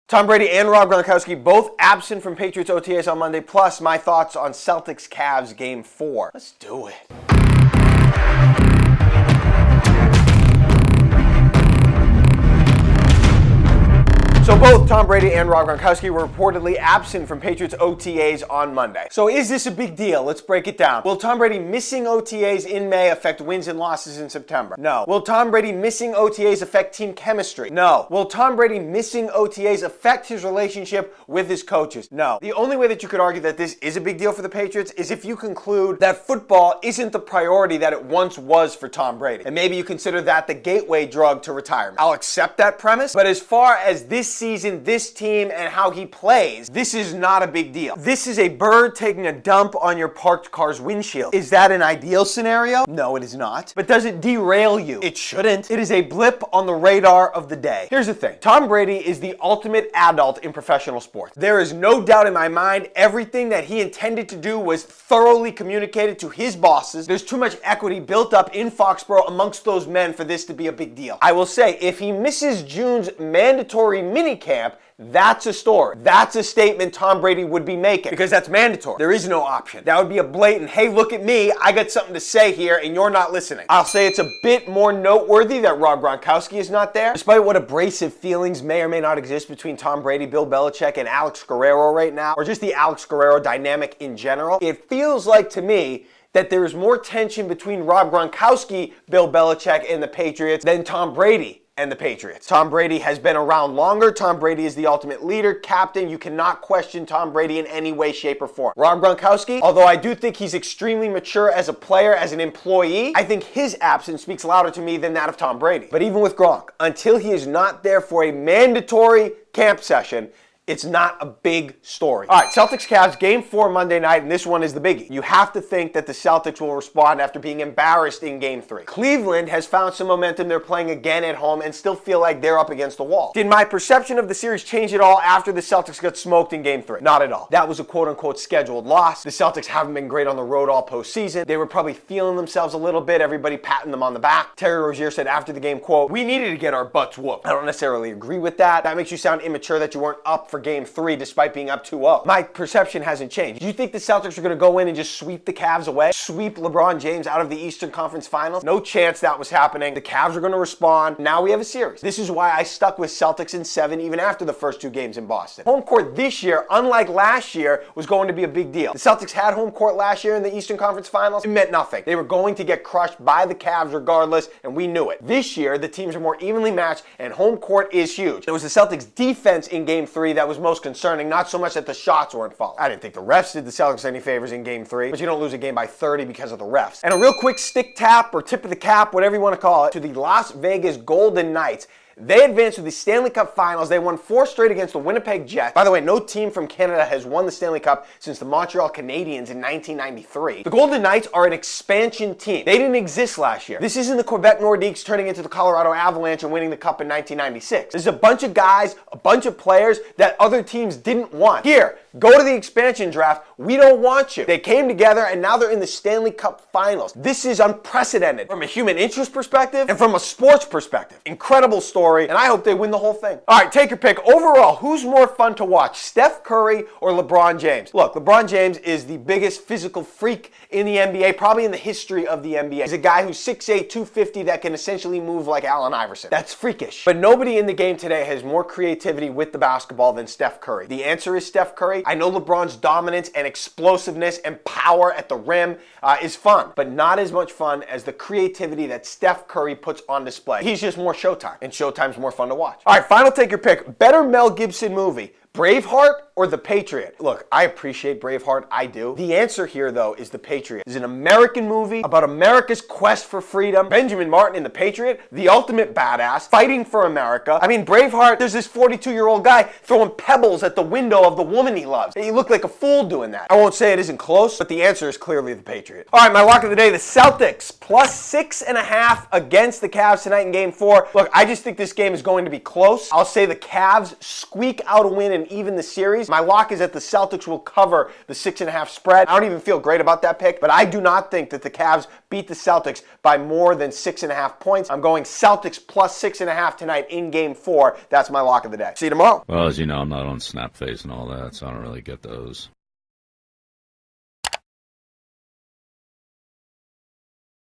Tom Brady and Rob Gronkowski both absent from Patriots OTAs on Monday, plus my thoughts on Celtics-Cavs Game 4. Let's do it. So both Tom Brady and Rob Gronkowski were reportedly absent from Patriots OTAs on Monday. So is this a big deal? Let's break it down. Will Tom Brady missing OTAs in May affect wins and losses in September? No. Will Tom Brady missing OTAs affect team chemistry? No. Will Tom Brady missing OTAs affect his relationship with his coaches? No. The only way that you could argue that this is a big deal for the Patriots is if you conclude that football isn't the priority that it once was for Tom Brady. And maybe you consider that the gateway drug to retirement. I'll accept that premise, but as far as this season, this team, and how he plays, this is not a big deal. This is a bird taking a dump on your parked car's windshield. Is that an ideal scenario? No, it is not. But does it derail you? It shouldn't. It is a blip on the radar of the day. Here's the thing. Tom Brady is the ultimate adult in professional sports. There is no doubt in my mind everything that he intended to do was thoroughly communicated to his bosses. There's too much equity built up in Foxborough amongst those men for this to be a big deal. I will say, if he misses June's mandatory minicamp, that's a story. That's a statement Tom Brady would be making because that's mandatory. There is no option. That would be a blatant, hey, look at me, I got something to say here and you're not listening. I'll say it's a bit more noteworthy that Rob Gronkowski is not there. Despite what abrasive feelings may or may not exist between Tom Brady, Bill Belichick, and Alex Guerrero right now, or just the Alex Guerrero dynamic in general, it feels like to me that there is more tension between Rob Gronkowski, Bill Belichick, and the Patriots than Tom Brady and the Patriots. Tom Brady has been around longer. Tom Brady is the ultimate leader, captain. You cannot question Tom Brady in any way, shape, or form. Rob Gronkowski, although I do think he's extremely mature as a player, as an employee, I think his absence speaks louder to me than that of Tom Brady. But even with Gronk, until he is not there for a mandatory camp session, it's not a big story. All right, Celtics-Cavs, Game 4 Monday night, and this one is the biggie. You have to think that the Celtics will respond after being embarrassed in Game 3. Cleveland has found some momentum. They're playing again at home and still feel like they're up against the wall. Did my perception of the series change at all after the Celtics got smoked in Game 3? Not at all. That was a quote-unquote scheduled loss. The Celtics haven't been great on the road all postseason. They were probably feeling themselves a little bit, everybody patting them on the back. Terry Rozier said after the game, quote, "We needed to get our butts whooped." I don't necessarily agree with that. That makes you sound immature that you weren't up for Game 3 despite being up 2-0. My perception hasn't changed. Do you think the Celtics are going to go in and just sweep the Cavs away? Sweep LeBron James out of the Eastern Conference Finals? No chance that was happening. The Cavs are going to respond. Now we have a series. This is why I stuck with Celtics in 7 even after the first 2 games in Boston. Home court this year, unlike last year, was going to be a big deal. The Celtics had home court last year in the Eastern Conference Finals. It meant nothing. They were going to get crushed by the Cavs regardless, and we knew it. This year, the teams are more evenly matched, and home court is huge. It was the Celtics' defense in Game 3 that was most concerning, not so much that the shots weren't falling. I didn't think the refs did the Celtics any favors in Game 3, but you don't lose a game by 30 because of the refs. And a real quick stick tap or tip of the cap, whatever you want to call it, to the Las Vegas Golden Knights. They advanced to the Stanley Cup Finals. They won 4 straight against the Winnipeg Jets. By the way, no team from Canada has won the Stanley Cup since the Montreal Canadiens in 1993. The Golden Knights are an expansion team. They didn't exist last year. This isn't the Quebec Nordiques turning into the Colorado Avalanche and winning the Cup in 1996. This is a bunch of guys, a bunch of players that other teams didn't want. Here, go to the expansion draft. We don't want you. They came together and now they're in the Stanley Cup Finals. This is unprecedented from a human interest perspective and from a sports perspective. Incredible story. And I hope they win the whole thing. All right, take your pick. Overall, who's more fun to watch, Steph Curry or LeBron James? Look, LeBron James is the biggest physical freak in the NBA, probably in the history of the NBA. He's a guy who's 6'8", 250 that can essentially move like Allen Iverson. That's freakish. But nobody in the game today has more creativity with the basketball than Steph Curry. The answer is Steph Curry. I know LeBron's dominance and explosiveness and power at the rim is fun, but not as much fun as the creativity that Steph Curry puts on display. He's just more Showtime, and Showtime's more fun to watch. All right, final take your pick. Better Mel Gibson movie, Braveheart or The Patriot? Look, I appreciate Braveheart, I do. The answer here, though, is The Patriot. It's an American movie about America's quest for freedom. Benjamin Martin in The Patriot, the ultimate badass, fighting for America. I mean, Braveheart, there's this 42-year-old guy throwing pebbles at the window of the woman he loves. He looked like a fool doing that. I won't say it isn't close, but the answer is clearly The Patriot. All right, my lock of the day, the Celtics, +6.5 against the Cavs tonight in Game 4. Look, I just think this game is going to be close. I'll say the Cavs squeak out a win in and even the series. My lock is that the Celtics will cover the 6.5 spread. I don't even feel great about that pick, but I do not think that the Cavs beat the Celtics by more than 6.5 points. I'm going Celtics plus 6.5 tonight in Game 4. That's my lock of the day. See you tomorrow. Well, as you know, I'm not on Snapface and all that, so I don't really get those.